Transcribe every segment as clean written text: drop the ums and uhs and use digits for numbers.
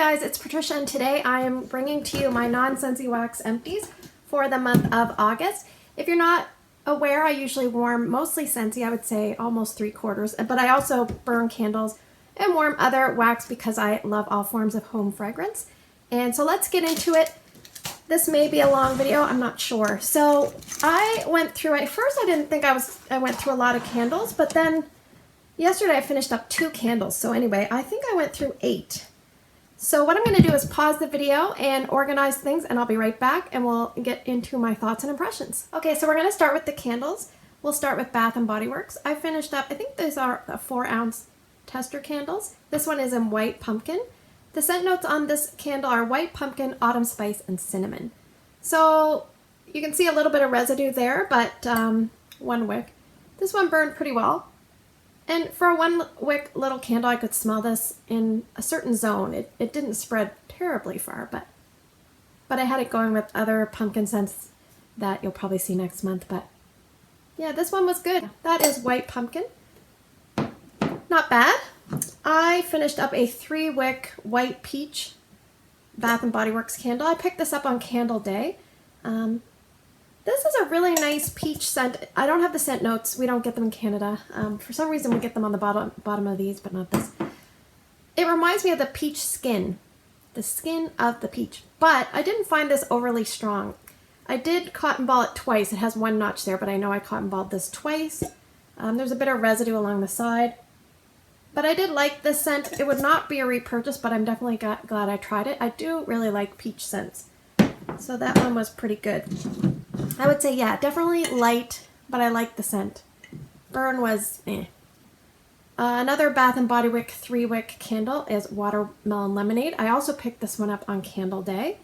guys, it's Patricia, and today I am bringing to you my Non-Scentsy wax empties for the month of August. If you're not aware, I usually warm mostly Scentsy, I would say almost 3/4, but I also burn candles and warm other wax because I love all forms of home fragrance. And so let's get into it. This may be a long video, I'm not sure. So I went through, at first I didn't think I went through a lot of candles, but then yesterday I finished up 2 candles. So anyway, I think I went through 8. So what I'm going to do is pause the video and organize things, and I'll be right back and we'll get into my thoughts and impressions. Okay, so we're going to start with the candles. We'll start with Bath & Body Works. I finished up, I think these are 4-ounce tester candles. This one is in white pumpkin. The scent notes on this candle are white pumpkin, autumn spice, and cinnamon. So you can see a little bit of residue there, but one wick. This one burned pretty well. And for a 1 wick little candle, I could smell this in a certain zone. It didn't spread terribly far, but I had it going with other pumpkin scents that you'll probably see next month. But yeah, this one was good. That is white pumpkin. Not bad. I finished up a 3-wick white peach Bath & Body Works candle. I picked this up on Candle Day. This is a really nice peach scent. I don't have the scent notes. We don't get them in Canada. For some reason we get them on the bottom of these, but not this. It reminds me of the peach skin. The skin of the peach. But I didn't find this overly strong. I did cotton ball it twice. It has 1 notch there, but I know I cotton balled this twice. There's a bit of residue along the side. But I did like this scent. It would not be a repurchase, but I'm definitely glad I tried it. I do really like peach scents. So that one was pretty good. I would say, yeah, definitely light, but I like the scent. Burn was eh. Another Bath & Body Works 3-wick candle is Watermelon Lemonade. I also picked this one up on Candle Day.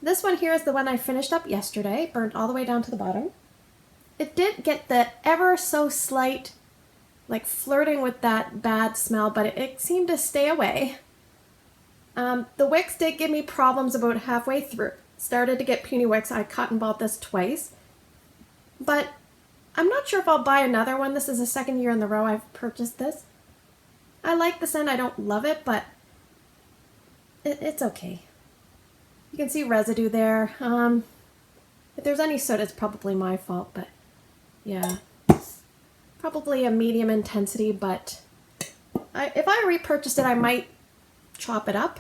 This one here is the one I finished up yesterday, burned all the way down to the bottom. It did get the ever so slight, like flirting with that bad smell, but it seemed to stay away. The wicks did give me problems about halfway through. Started to get puny wicks. I cotton balled this twice, but I'm not sure if I'll buy another one. This is the 2nd year in a row I've purchased this. I like the scent. I don't love it, but it's okay. You can see residue there. If there's any soot, it's probably my fault, but yeah, probably a medium intensity, but if I repurchased it, I might chop it up.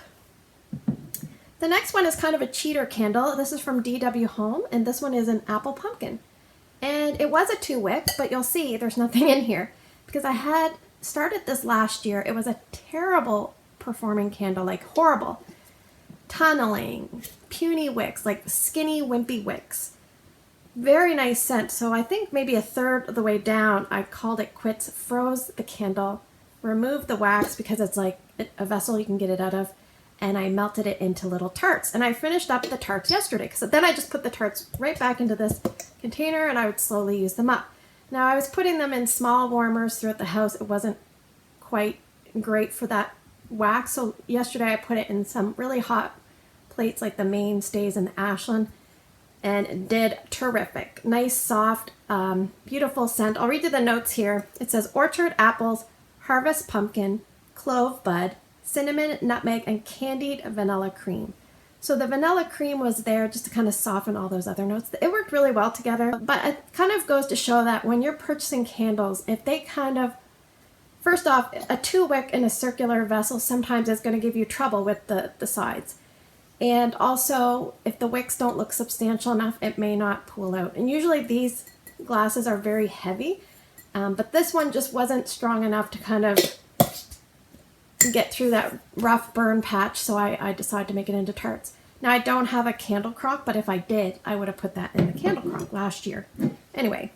The next one is kind of a cheater candle. This is from DW Home, and this one is an apple pumpkin. And it was a 2-wick, but you'll see there's nothing in here because I had started this last year. It was a terrible performing candle, like horrible. Tunneling, puny wicks, like skinny, wimpy wicks. Very nice scent. So I think maybe a third of the way down, I called it quits, froze the candle, removed the wax because it's like a vessel you can get it out of, and I melted it into little tarts. And I finished up the tarts yesterday, because then I just put the tarts right back into this container and I would slowly use them up. Now I was putting them in small warmers throughout the house. It wasn't quite great for that wax, so yesterday I put it in some really hot plates like the Mainstays and the Ashland, and it did terrific. Nice, soft, beautiful scent. I'll read you the notes here. It says orchard apples, harvest pumpkin, clove bud, cinnamon, nutmeg, and candied vanilla cream. So the vanilla cream was there just to kind of soften all those other notes. It worked really well together, but it kind of goes to show that when you're purchasing candles, if they kind of, first off, a 2-wick in a circular vessel sometimes is going to give you trouble with the sides. And also, if the wicks don't look substantial enough, it may not pool out. And usually these glasses are very heavy, but this one just wasn't strong enough to kind of get through that rough burn patch, so I decided to make it into tarts. Now I don't have a candle crock, but if I did, I would have put that in the candle crock last year. Anyway,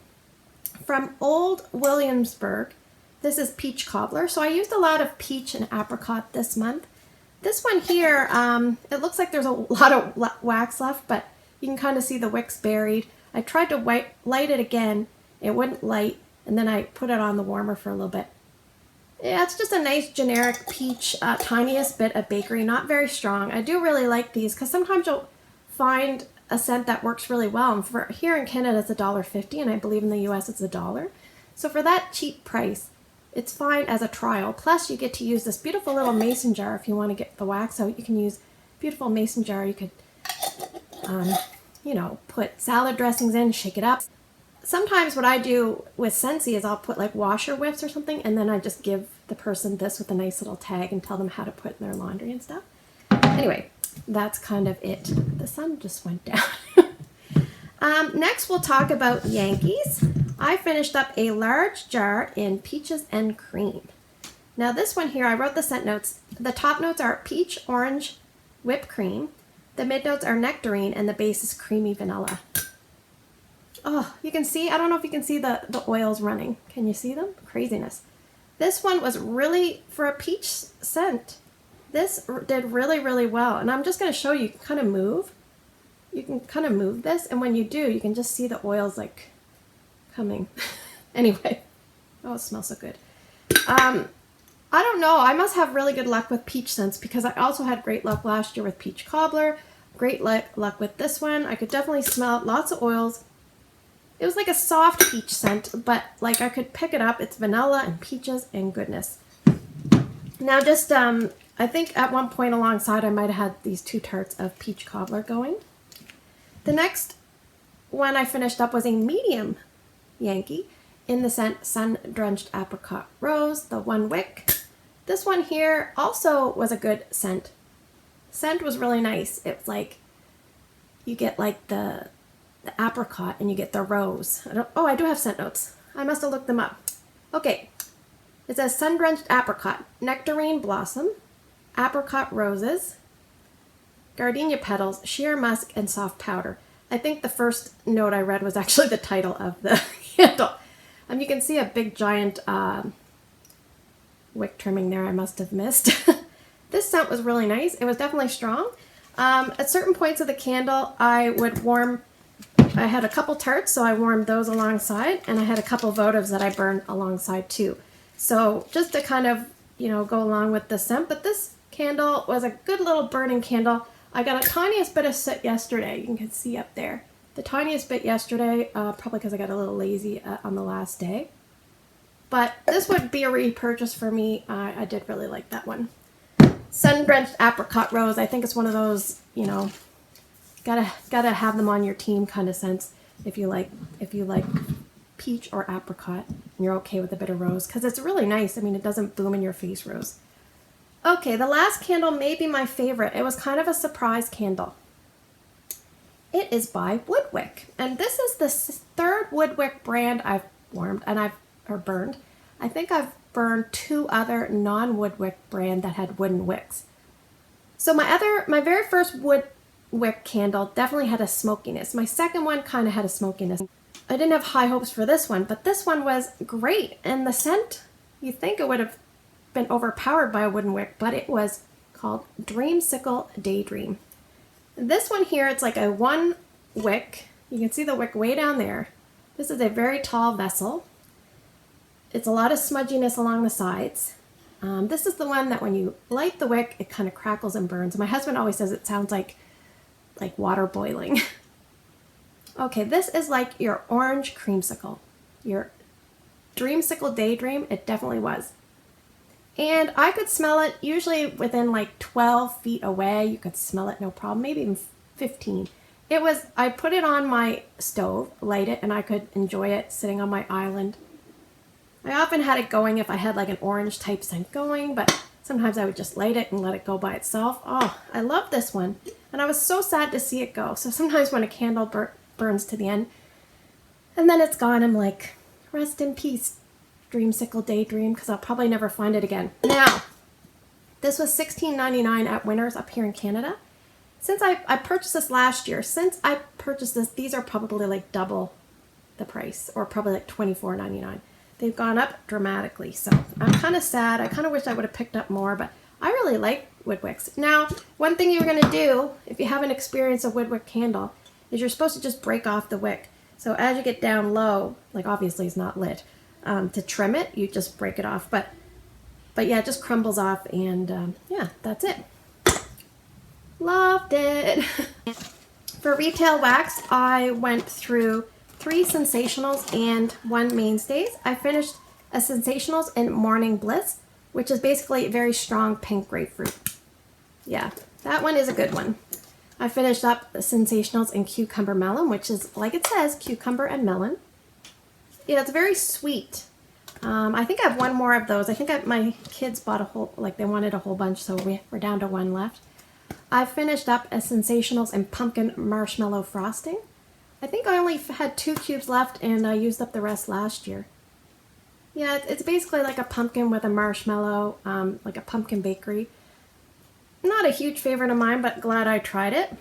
from Old Williamsburgh, this is peach cobbler. So I used a lot of peach and apricot this month. This one here, it looks like there's a lot of wax left, but you can kind of see the wicks buried. I tried to light it again. It wouldn't light, and then I put it on the warmer for a little bit. Yeah, it's just a nice generic peach, tiniest bit of bakery, not very strong. I do really like these because sometimes you'll find a scent that works really well. And for here in Canada, it's $1.50, and I believe in the US it's $1. So for that cheap price, it's fine as a trial. Plus you get to use this beautiful little mason jar if you want to get the wax out. You can use beautiful mason jar. You could, you know, put salad dressings in, shake it up. Sometimes what I do with Scentsy is I'll put like washer whiffs or something, and then I just give the person this with a nice little tag and tell them how to put in their laundry and stuff. Anyway, that's kind of it. The sun just went down. Next we'll talk about Yankees. I finished up a large jar in Peaches and Cream. Now this one here, I wrote the scent notes. The top notes are peach, orange, whipped cream. The mid notes are nectarine, and the base is creamy vanilla. Oh, you can see, I don't know if you can see the oils running. Can you see them? Craziness. This one was really, for a peach scent, this did really, really well. And I'm just going to show you, kind of move. You can kind of move this, and when you do, you can just see the oils like coming. Anyway, oh, it smells so good. I don't know, I must have really good luck with peach scents because I also had great luck last year with peach cobbler. Great luck with this one. I could definitely smell lots of oils. It was like a soft peach scent, but like I could pick it up. It's vanilla and peaches and goodness. Now just, I think at one point alongside I might have had these 2 tarts of peach cobbler going. The next one I finished up was a medium Yankee in the scent Sun Drenched Apricot Rose, the 1 wick. This one here also was a good scent. Scent was really nice. It's like, you get like the apricot and you get the rose. I do have scent notes. I must have looked them up. Okay, it says Sun Drenched Apricot, Nectarine Blossom, Apricot Roses, Gardenia Petals, Sheer Musk, and Soft Powder. I think the first note I read was actually the title of the candle. You can see a big giant wick trimming there I must have missed. This scent was really nice. It was definitely strong. At certain points of the candle, I would warm, I had a couple tarts, so I warmed those alongside, and I had a couple votives that I burned alongside too. So just to kind of, you know, go along with the scent, but this candle was a good little burning candle. I got a tiniest bit of soot yesterday. You can see up there. The tiniest bit yesterday, probably because I got a little lazy on the last day. But this would be a repurchase for me. I did really like that one. Sun Drenched Apricot Rose. I think it's one of those, you know, gotta have them on your team kind of scents if you like peach or apricot and you're okay with a bit of rose, because it's really nice. I mean, it doesn't boom in your face rose. Okay, the last candle may be my favorite. It was kind of a surprise candle. It is by Woodwick, and this is the 3rd Woodwick brand I've warmed and burned. I think I've burned 2 other non-Woodwick brand that had wooden wicks. So my very first Woodwick candle definitely had a smokiness. My second one kind of had a smokiness. I didn't have high hopes for this one, but this one was great. And the scent, you think it would have been overpowered by a wooden wick, but it was called Dreamsicle Daydream. This one here, it's like a 1 wick. You can see the wick way down there. This is a very tall vessel. It's a lot of smudginess along the sides. This is the one that when you light the wick, it kind of crackles and burns. My husband always says it sounds like water boiling. Okay, this is like your orange creamsicle. Your Dreamsicle Daydream, it definitely was. And I could smell it usually within like 12 feet away. You could smell it no problem, maybe even 15. I put it on my stove, light it, and I could enjoy it sitting on my island. I often had it going if I had like an orange type scent going, but sometimes I would just light it and let it go by itself. Oh, I love this one. And I was so sad to see it go. So sometimes when a candle burns to the end and then it's gone, I'm like, rest in peace, Dreamsicle Daydream, because I'll probably never find it again. Now, this was $16.99 at Winners up here in Canada. Since I purchased this last year, since I purchased this, these are probably like double the price, or probably like $24.99. They've gone up dramatically, so I'm kind of sad. I kind of wish I would have picked up more, but I really like Woodwicks. Now, one thing you're going to do, if you haven't experienced a Woodwick candle, is you're supposed to just break off the wick. So as you get down low, like obviously it's not lit, to trim it, you just break it off. But yeah, it just crumbles off, and yeah, that's it. Loved it. For retail wax, I went through 3 Scentsationals and 1 Mainstays. I finished a Scentsationals in Morning Bliss, which is basically very strong pink grapefruit. Yeah, that one is a good one. I finished up the Scentsationals in Cucumber Melon, which is, like it says, cucumber and melon. Yeah, it's very sweet. I think I have one more of those. I think my kids bought a whole, like they wanted a whole bunch, so we're down to one left. I finished up a Scentsationals in Pumpkin Marshmallow Frosting. I think I only had 2 cubes left, and I used up the rest last year. Yeah, it's basically like a pumpkin with a marshmallow, like a pumpkin bakery. Not a huge favorite of mine, but glad I tried it.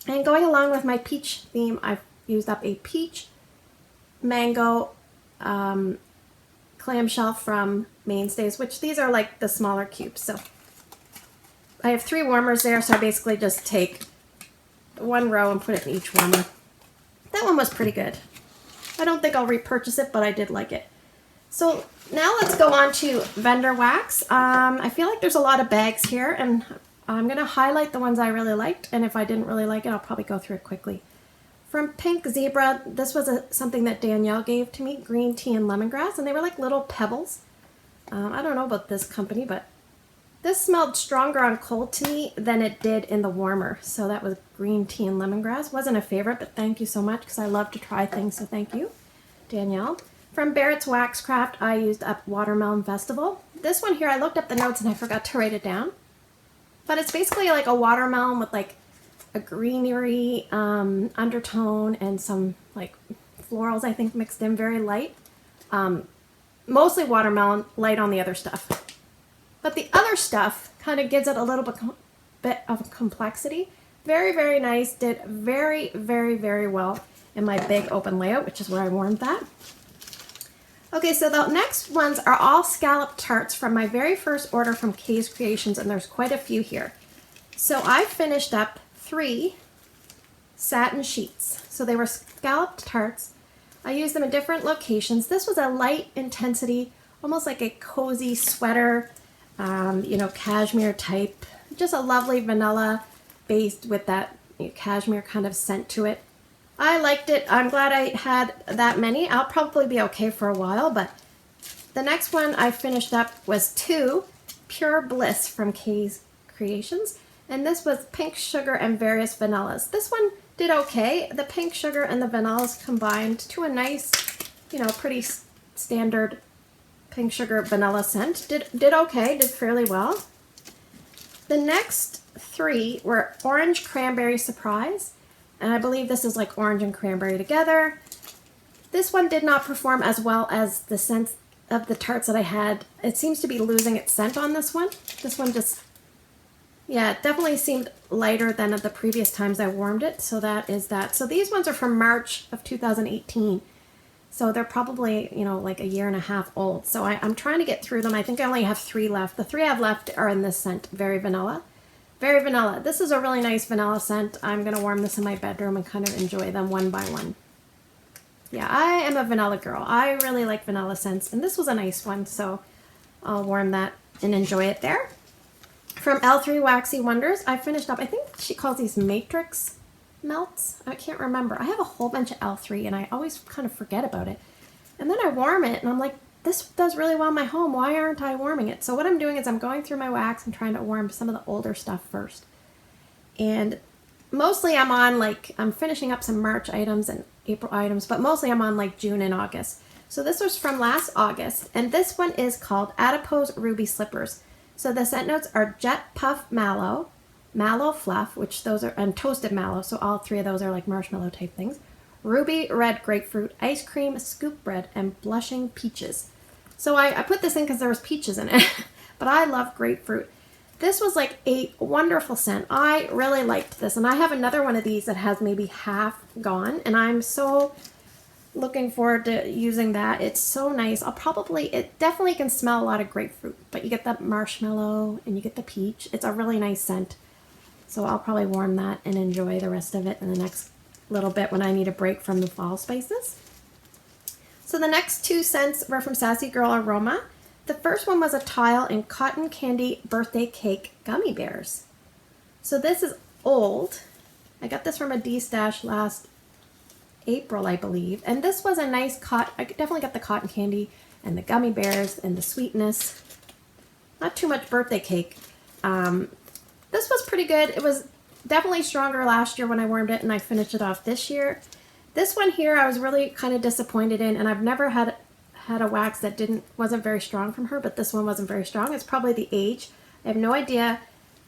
And going along with my peach theme, I've used up a peach mango clamshell from Mainstays, which these are like the smaller cubes. So I have 3 warmers there, so I basically just take 1 row and put it in each warmer. That one was pretty good. I don't think I'll repurchase it, but I did like it. So now let's go on to vendor wax. I feel like there's a lot of bags here, and I'm going to highlight the ones I really liked, and if I didn't really like it, I'll probably go through it quickly. From Pink Zebra, this was something that Danielle gave to me, green tea and lemongrass, and they were like little pebbles. I don't know about this company, but this smelled stronger on cold to me than it did in the warmer. So that was green tea and lemongrass. Wasn't a favorite, but thank you so much because I love to try things, so thank you, Danielle. From Barrett's Waxcraft, I used up Watermelon Festival. This one here, I looked up the notes and I forgot to write it down. But it's basically like a watermelon with like a greenery undertone and some like florals, I think, mixed in, very light. Mostly watermelon, light on the other stuff. But the other stuff kind of gives it a little bit of complexity. Very, very nice. Did very, very, very well in my big open layout, which is where I warmed that. Okay, so the next ones are all scallop tarts from my very first order from Kay's Kreations, and there's quite a few here. So I finished up 3 satin sheets. So they were scalloped tarts. I used them in different locations. This was a light intensity, almost like a cozy sweater, you know, cashmere type. Just a lovely vanilla based with that cashmere kind of scent to it. I liked it. I'm glad I had that many. I'll probably be okay for a while, but the next one I finished up was 2 Pure Bliss from Kay's Kreations, and this was pink sugar and various vanillas. This one did okay. The pink sugar and the vanillas combined to a nice, you know, pretty standard pink sugar vanilla scent. Did okay, did fairly well. The next 3 were Orange Cranberry Surprise. And I believe this is like orange and cranberry together. This one did not perform as well as the scent of the tarts that I had. It seems to be losing its scent on this one. This one just, yeah, it definitely seemed lighter than the previous times I warmed it. So that is that. So these ones are from March of 2018. So they're probably, you know, like a year and a half old. So I'm trying to get through them. I think I only have 3 left. The 3 I have left are in this scent, very vanilla. Very vanilla. This is a really nice vanilla scent. I'm going to warm this in my bedroom and kind of enjoy them one by one. Yeah, I am a vanilla girl. I really like vanilla scents, and this was a nice one, so I'll warm that and enjoy it there. From L3 Waxy Wonders, I finished up, I think she calls these matrix melts. I can't remember. I have a whole bunch of L3, and I always kind of forget about it. And then I warm it, and I'm like, this does really well in my home. Why aren't I warming it? So what I'm doing is I'm going through my wax and trying to warm some of the older stuff first. And mostly I'm finishing up some March items and April items, but mostly I'm on like June and August. So this was from last August, and this one is called Adipose Ruby Slippers. So the scent notes are Jet Puff Mallow, Mallow Fluff, which those are, and Toasted Mallow. So all 3 of those are like marshmallow type things. Ruby Red Grapefruit, Ice Cream Scoop Bread, and Blushing Peaches. So I put this in because there was peaches in it, but I love grapefruit. This was like a wonderful scent. I really liked this, and I have another one of these that has maybe half gone, and I'm so looking forward to using that. It's so nice. It definitely can smell a lot of grapefruit, but you get that marshmallow and you get the peach. It's a really nice scent. So I'll probably warm that and enjoy the rest of it in the next little bit when I need a break from the fall spices. So the next 2 scents were from Sassy Girl Aroma. The first one was a tile in Cotton Candy Birthday Cake Gummy Bears. So this is old. I got this from a D-stash last April, I believe. And this was a nice I definitely got the cotton candy and the gummy bears and the sweetness. Not too much birthday cake. This was pretty good. It was definitely stronger last year when I warmed it, and I finished it off this year. This one here I was really kind of disappointed in, and I've never had a wax that wasn't very strong from her, but this one wasn't very strong. It's probably the age. I have no idea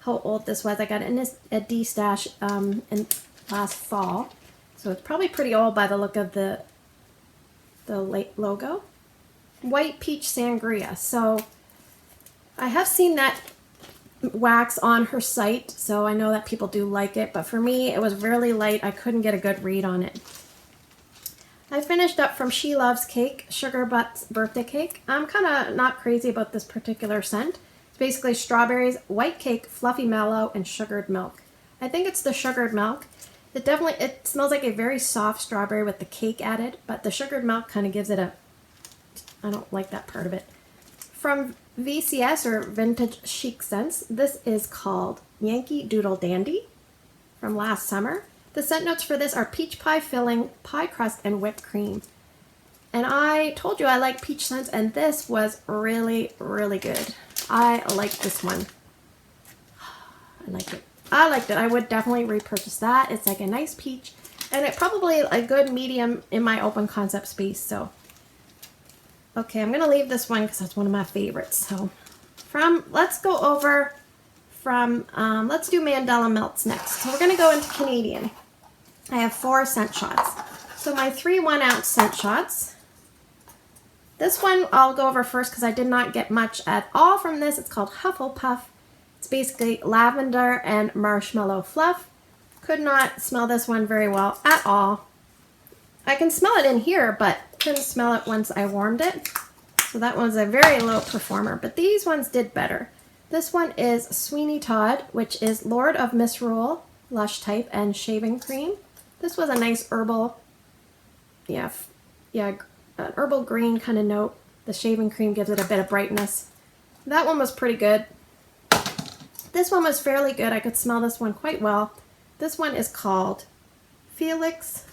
how old this was. I got it in a D-stash in last fall, so it's probably pretty old by the look of the late logo. White Peach Sangria. So I have seen that wax on her site, so I know that people do like it, but for me it was really light. I couldn't get a good read on it. I finished up from She Loves Cake, Sugar Butts Birthday Cake. I'm kind of not crazy about this particular scent. It's basically strawberries, white cake, fluffy mallow, and sugared milk. I think it's the sugared milk. It smells like a very soft strawberry with the cake added, but the sugared milk kind of gives it I don't like that part of it. From VCS, or Vintage Chic Scents, this is called Yankee Doodle Dandy from last summer. The scent notes for this are peach pie filling, pie crust, and whipped cream. And I told you I like peach scents, and this was really, really good. I like this one. I like it. I liked it. I would definitely repurchase that. It's like a nice peach, and it's probably a good medium in my open concept space. So, okay, I'm gonna leave this one because that's one of my favorites. So, let's go over from let's do Mandala Melts next. So we're gonna go into Canadian. I have 4 scent shots. So my 3 1-ounce scent shots. This one I'll go over first because I did not get much at all from this. It's called Hufflepuff. It's basically lavender and marshmallow fluff. Could not smell this one very well at all. I can smell it in here, but couldn't smell it once I warmed it. So that one's a very low performer, but these ones did better. This one is Sweeney Todd, which is Lord of Misrule, Lush Type, and Shaving Cream. This was a nice herbal, an herbal green kind of note. The shaving cream gives it a bit of brightness. That one was pretty good. This one was fairly good. I could smell this one quite well. This one is called Felix.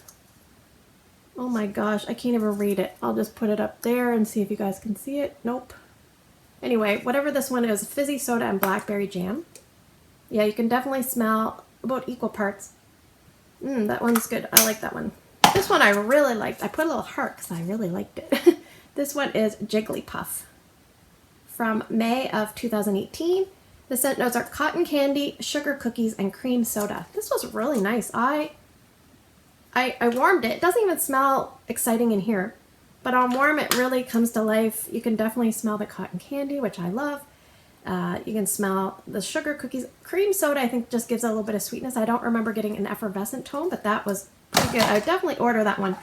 Oh my gosh, I can't even read it. I'll just put it up there and see if you guys can see it. Nope. Anyway, whatever this one is, fizzy soda and blackberry jam. Yeah, you can definitely smell about equal parts. That one's good. I like that one. This one I really liked. I put a little heart because I really liked it. This one is Jigglypuff from May of 2018. The scent notes are cotton candy, sugar cookies, and cream soda. This was really nice. I warmed it. It doesn't even smell exciting in here, but on warm it really comes to life. You can definitely smell the cotton candy, which I love. You can smell the sugar cookies. Cream soda, I think, just gives a little bit of sweetness. I don't remember getting an effervescent tone, but that was pretty good. I would definitely order that one.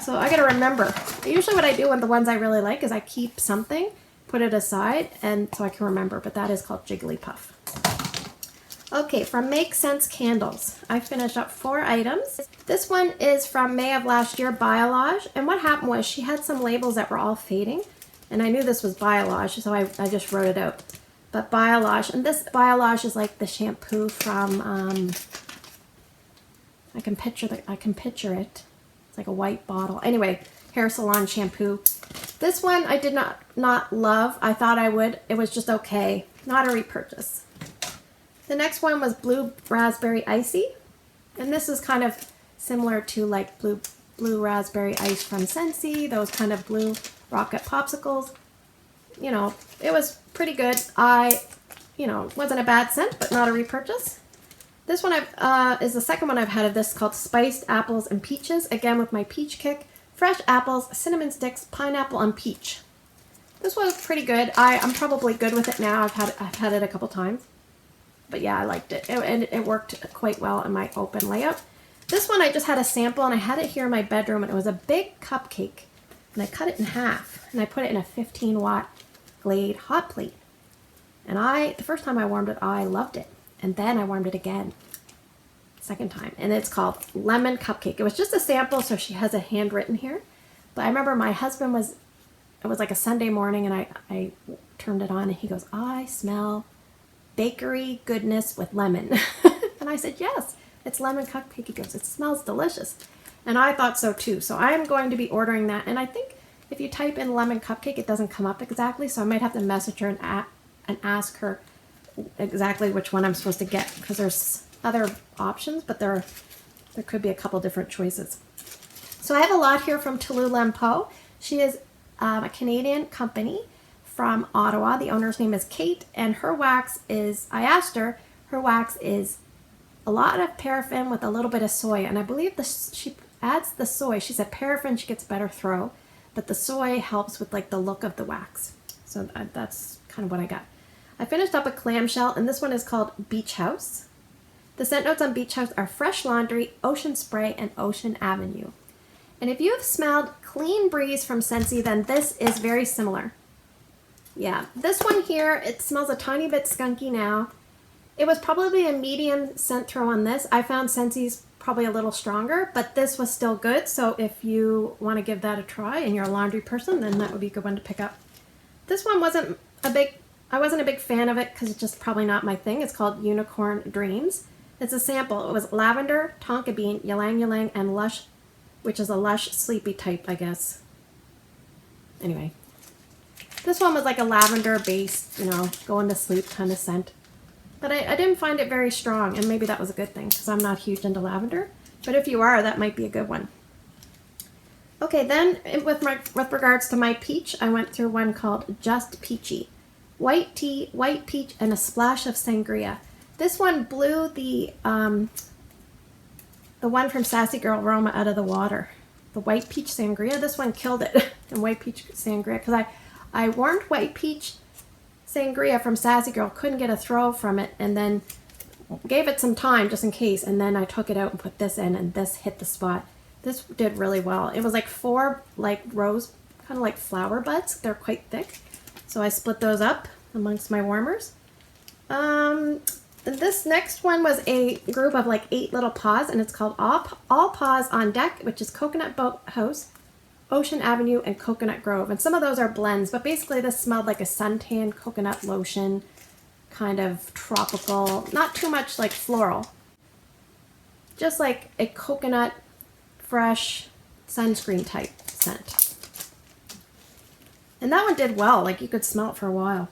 So I gotta remember. Usually what I do with the ones I really like is I keep something, put it aside, and so I can remember, but that is called Jigglypuff. Okay, from Make Sense Candles, I finished up 4 items. This one is from May of last year, Biossance, and what happened was she had some labels that were all fading, and I knew this was Biossance, so I just wrote it out. But Biossance, and this Biossance is like the shampoo from, I can picture it. It's like a white bottle. Anyway, hair salon shampoo. This one I did not love. I thought I would. It was just okay. Not a repurchase. The next one was Blue Raspberry Icy, and this is kind of similar to like blue raspberry ice from Scentsy, those kind of blue rocket popsicles. You know, it was pretty good. Wasn't a bad scent, but not a repurchase. This one is the second one I've had of this, called Spiced Apples and Peaches, again with my peach kick. Fresh apples, cinnamon sticks, pineapple, and peach. This was pretty good. I'm probably good with it now. I've had it a couple times. But yeah, I liked it. And it worked quite well in my open layout. This one I just had a sample, and I had it here in my bedroom, and it was a big cupcake. And I cut it in half, and I put it in a 15-watt Glade hot plate. And the first time I warmed it, I loved it. And then I warmed it again, second time. And it's called Lemon Cupcake. It was just a sample, so she has a handwritten here. But I remember my husband it was like a Sunday morning, and I turned it on, and he goes, I smell bakery goodness with lemon. And I said, yes, it's lemon cupcake. He goes, it smells delicious. And I thought so too. So I'm going to be ordering that. And I think If you type in lemon cupcake, it doesn't come up exactly, so I might have to message her and ask her exactly which one I'm supposed to get, because there's other options, but there could be a couple different choices. So I have a lot here from Talulah. She is a Canadian company from Ottawa. The owner's name is Kate, and her wax is, I asked her, her wax is a lot of paraffin with a little bit of soy, and I believe she adds the soy. She said paraffin, she gets better throw, but the soy helps with like the look of the wax. So that's kind of what I got. I finished up a clamshell, and this one is called Beach House. The scent notes on Beach House are Fresh Laundry, Ocean Spray, and Ocean Avenue. And if you have smelled Clean Breeze from Scentsy, then this is very similar. Yeah, this one here, it smells a tiny bit skunky now. It was probably a medium scent throw on this. I found Scentsy's probably a little stronger, but this was still good. So if you want to give that a try and you're a laundry person, then that would be a good one to pick up. This one I wasn't a big fan of it because it's just probably not my thing. It's called Unicorn Dreams. It's a sample. It was lavender, tonka bean, ylang ylang, and lush, which is a lush sleepy type, I guess. Anyway, this one was like a lavender based, you know, going to sleep kind of scent. But I didn't find it very strong, and maybe that was a good thing because I'm not huge into lavender. But if you are, that might be a good one. Okay, then with regards to my peach, I went through one called Just Peachy. White tea, white peach, and a splash of sangria. This one blew the one from Sassy Girl Aroma out of the water. The white peach sangria, this one killed it. And white peach sangria, because I warmed white peach sangria from Sassy Girl, couldn't get a throw from it, and then gave it some time just in case, and then I took it out and put this in, and this hit the spot. This did really well. It was like 4 like rose, kind of like flower buds. They're quite thick. So I split those up amongst my warmers. This next one was a group of like 8 little paws, and it's called All Paws on Deck, which is Coconut Boat House, Ocean Avenue, and Coconut Grove. And some of those are blends, but basically this smelled like a suntan coconut lotion, kind of tropical, not too much like floral. Just like a coconut, fresh sunscreen type scent. And that one did well, like you could smell it for a while.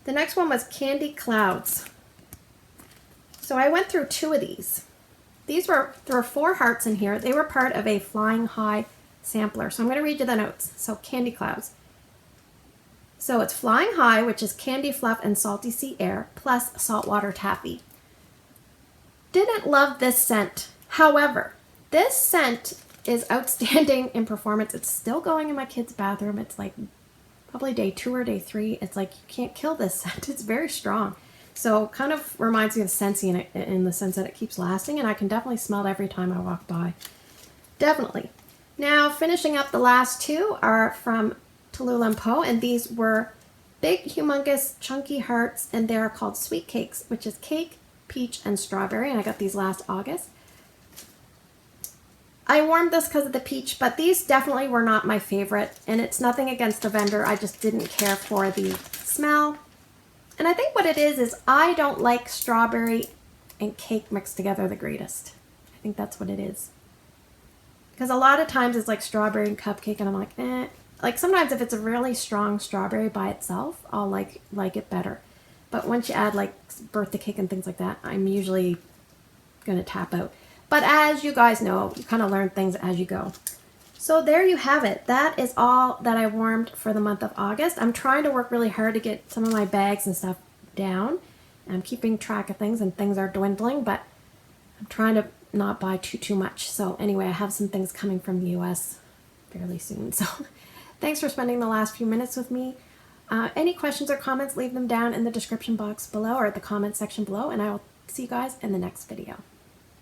The next one was Candy Clouds. So I went through 2 of these. There were 4 hearts in here. They were part of a Flying High sampler. So I'm going to read you the notes. So Candy Clouds. So it's Flying High, which is candy fluff and salty sea air, plus saltwater taffy. Didn't love this scent. However, this scent is outstanding in performance. It's still going in my kid's bathroom. It's like probably day 2 or day 3. It's like you can't kill this scent. It's very strong. So kind of reminds me of Scentsy in the sense that it keeps lasting, and I can definitely smell it every time I walk by. Definitely. Now finishing up the last 2 are from Talulah, and these were big, humongous, chunky hearts, and they're called Sweet Cakes, which is cake, peach, and strawberry, and I got these last August. I warmed this because of the peach, but these definitely were not my favorite, and it's nothing against the vendor. I just didn't care for the smell. And I think what it is I don't like strawberry and cake mixed together the greatest. I think that's what it is. Because a lot of times it's like strawberry and cupcake, and I'm like, eh. Like sometimes if it's a really strong strawberry by itself, I'll like it better. But once you add like birthday cake and things like that, I'm usually going to tap out. But as you guys know, you kind of learn things as you go. So there you have it. That is all that I warmed for the month of August. I'm trying to work really hard to get some of my bags and stuff down. I'm keeping track of things, and things are dwindling, but I'm trying to not buy too much. So anyway, I have some things coming from the US fairly soon. So thanks for spending the last few minutes with me. Any questions or comments, leave them down in the description box below or the comment section below, and I will see you guys in the next video.